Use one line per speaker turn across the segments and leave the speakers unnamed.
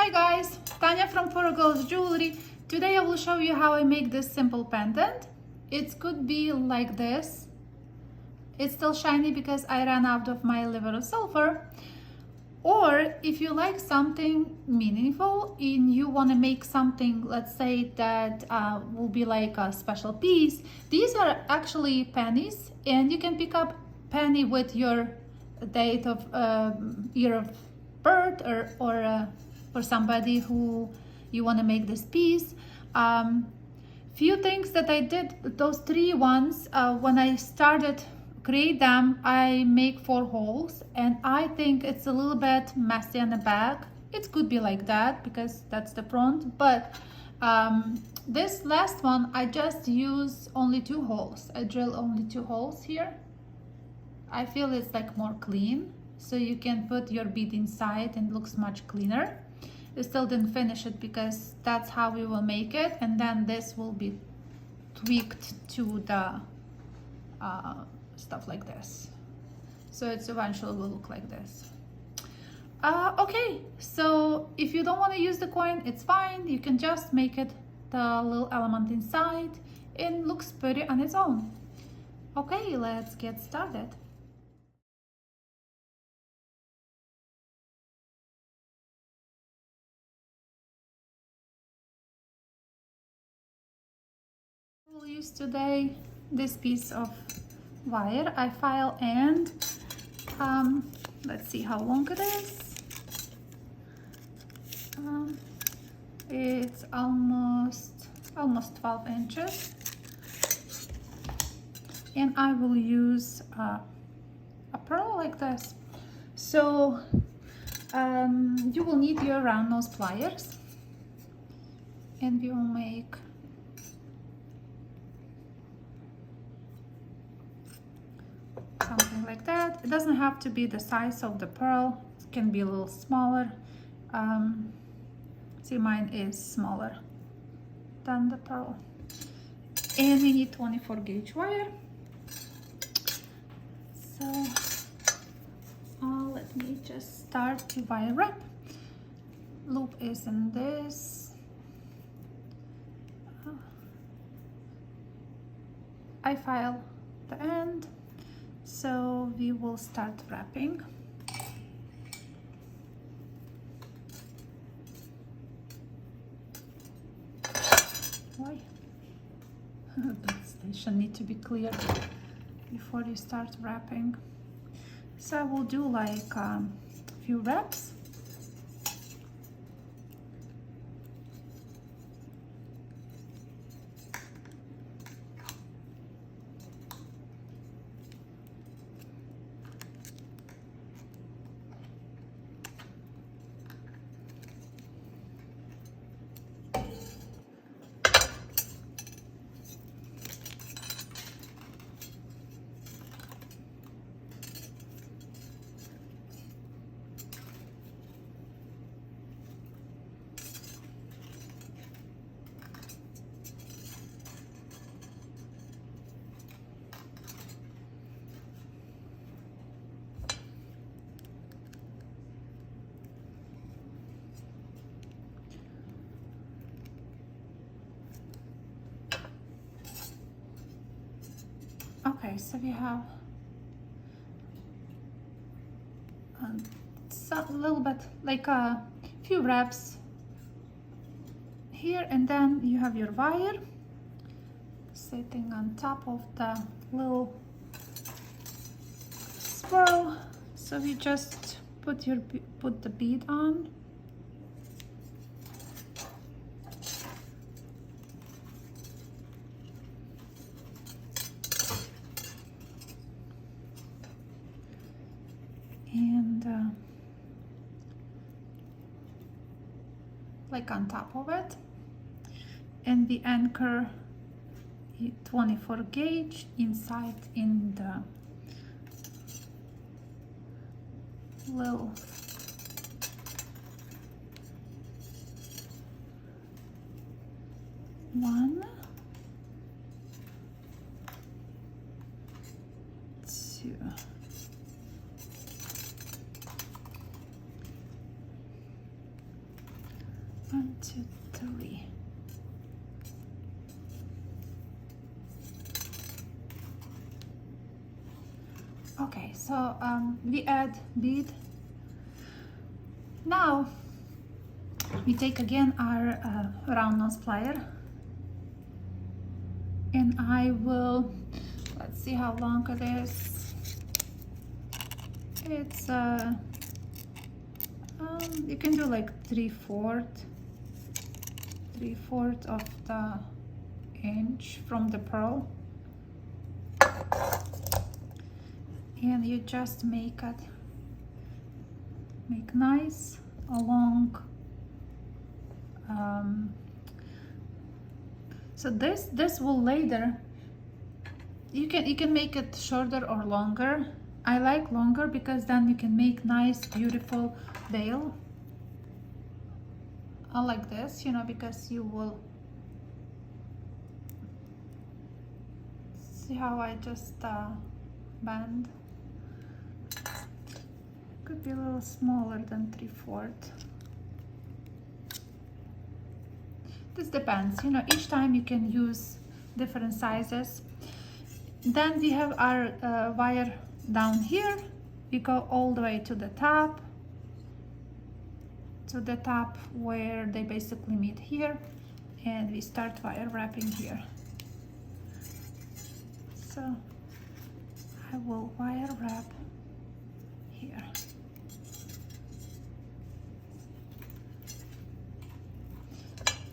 Hi guys, Tanya from Four Girls Jewelry. Today I will show you how I make this simple pendant. It could be like this. It's still shiny because I ran out of my liver of sulfur. Or if you like something meaningful and you want to make something, let's say that will be like a special piece. These are actually pennies, and you can pick up penny with your date of year of birth, or for somebody who you want to make this piece. Few things that I did, those three ones, when I started create them, I make 4 holes, and I think it's a little bit messy on the back. It could be like that because that's the front, but this last one I just use only 2 holes. I drill only 2 holes here. I feel it's like more clean, so you can put your bead inside and it looks much cleaner. I still didn't finish it because that's how we will make it, and then this will be tweaked to the stuff like this, so it's eventually will look like this. Okay, so if you don't want to use the coin, it's fine. You can just make it the little element inside and looks pretty on its own. Okay, let's get started. We'll use today this piece of wire I file, and let's see how long it is. It's almost 12 inches, and I will use a pearl like this. So you will need your round nose pliers, and we will make something like that. It doesn't have to be the size of the pearl, it can be a little smaller. See, mine is smaller than the pearl. And we need 24 gauge wire. So let me just start to wire wrap. Loop is in this. I file the end. So we will start wrapping. Why? That station need to be clear before you start wrapping. So I will do like a few wraps. Okay, so we have a little bit, like a few wraps here, and then you have your wire sitting on top of the little swirl. So you just put the bead on. And like on top of it, and we anchor 24 gauge inside in the little one, 2, 1, 2, 3. Okay, so we add bead. Now we take again our round nose plier, and I will, let's see how long it is. It's you can do like 3/4 of the inch from the pearl, and you just make nice along. So this will later, you can make it shorter or longer. I like longer because then you can make nice beautiful veil. I like this, you know, because you will see how I just bend. Could be a little smaller than 3/4. This depends, you know, each time you can use different sizes. Then we have our wire down here. We go all the way to the top where they basically meet here, and we start wire wrapping here. So I will wire wrap here.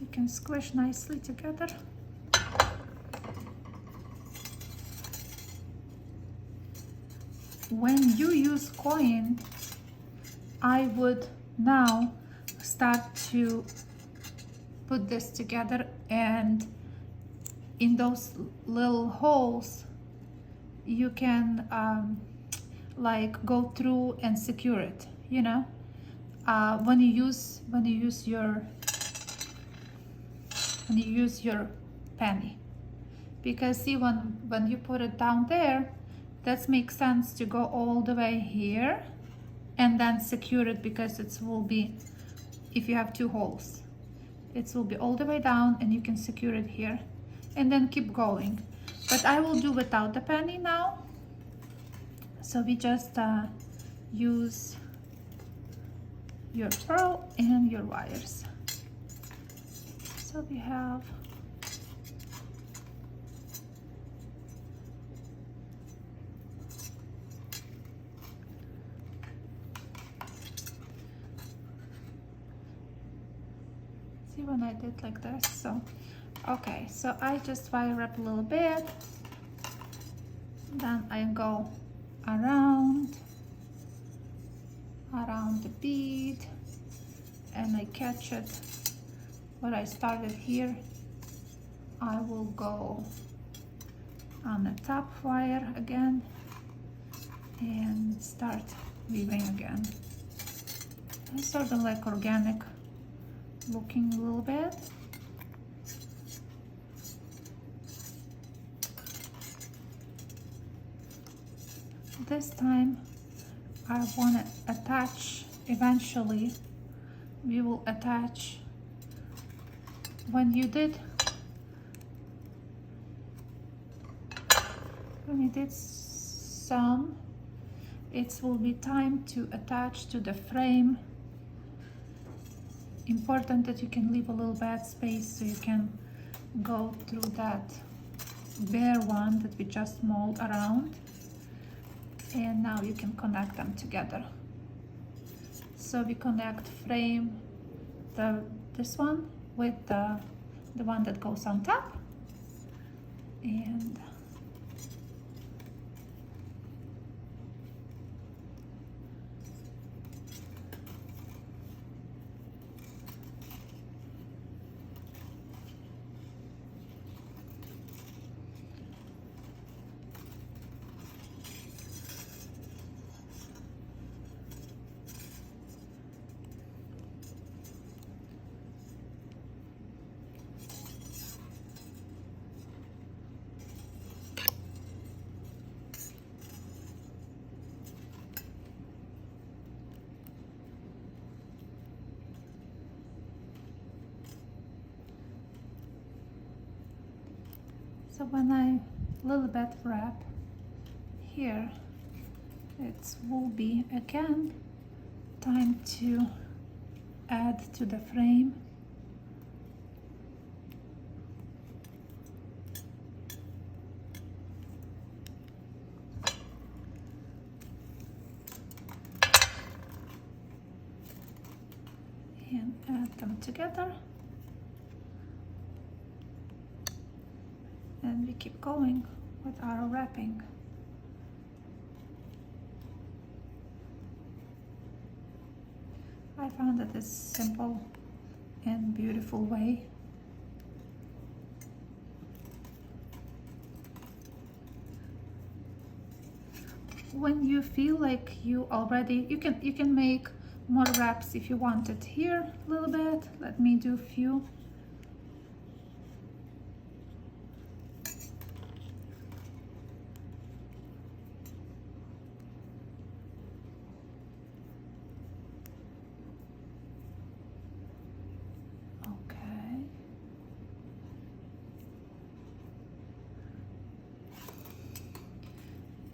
You can squish nicely together. When you use coin, I would now start to put this together, and in those little holes you can like go through and secure it, you know, when you use your penny, because see, when you put it down there, that makes sense to go all the way here and then secure it, because it will be, if you have 2 holes, it will be all the way down and you can secure it here and then keep going. But I will do without the penny now. So we just use your pearl and your wires. So we have when I did like this. So okay, so I just wire wrap a little bit, then I go around the bead, and I catch it where I started here. I will go on the top wire again and start weaving again. It's sort of like organic looking a little bit. This time I want to attach, eventually we will attach, when you did some, it will be time to attach to the frame. Important that you can leave a little bad space so you can go through that bare one that we just mold around, and now you can connect them together. So we connect frame, this one with the one that goes on top, and So when I little bit wrap here, it will be again time to add to the frame. And add them together. And we keep going with our wrapping. I found that this simple and beautiful way. When you feel like you already, you can make more wraps if you want it. Here a little bit. Let me do a few.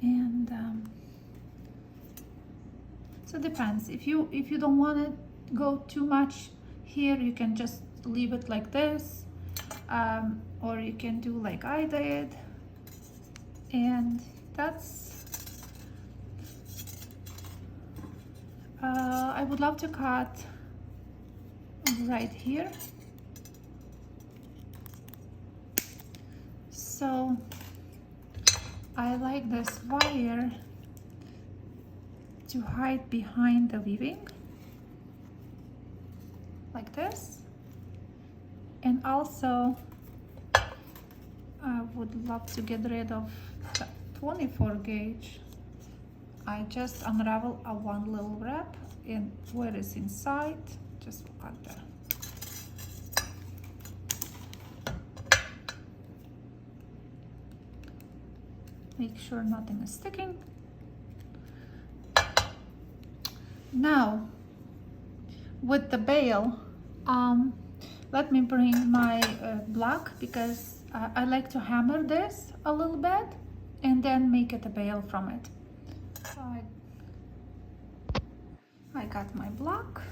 And so it depends. If you don't want to go too much here, you can just leave it like this, or you can do like I did, and that's I would love to cut right here. So I like this wire to hide behind the weaving, like this. And also, I would love to get rid of the 24 gauge. I just unravel a one little wrap, and where it's inside, just cut there. Make sure nothing is sticking. Now, with the bail, let me bring my block, because I like to hammer this a little bit and then make it a bail from it. So I got my block.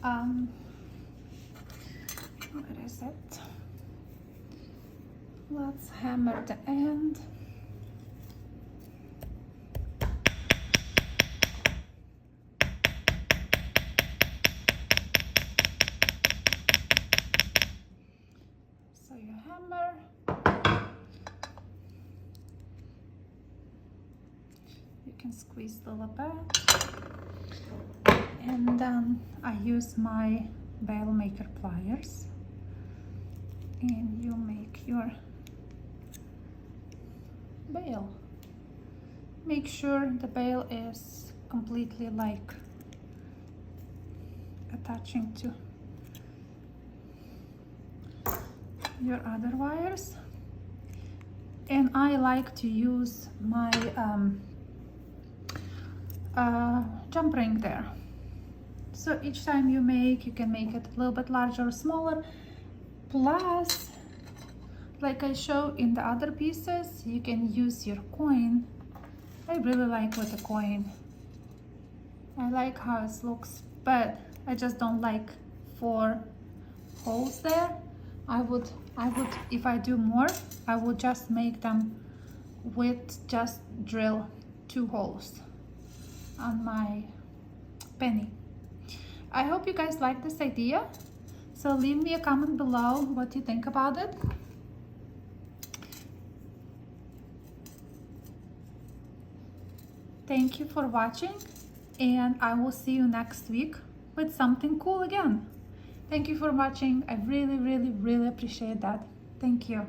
Where is it? Let's hammer the end. So you hammer. You can squeeze a little bit. And then I use my bail maker pliers. And you make your bail. Make sure the bail is completely like attaching to your other wires. And I like to use my jump ring there. So each time you make, you can make it a little bit larger or smaller. Plus, like I show in the other pieces, you can use your coin. I really like with the coin. I like how it looks, but I just don't like 4 holes there. I would, if I do more, I would just make them with just drill 2 holes on my penny. I hope you guys like this idea. So leave me a comment below what you think about it. Thank you for watching, and I will see you next week with something cool again. Thank you for watching. I really, really, really appreciate that. Thank you.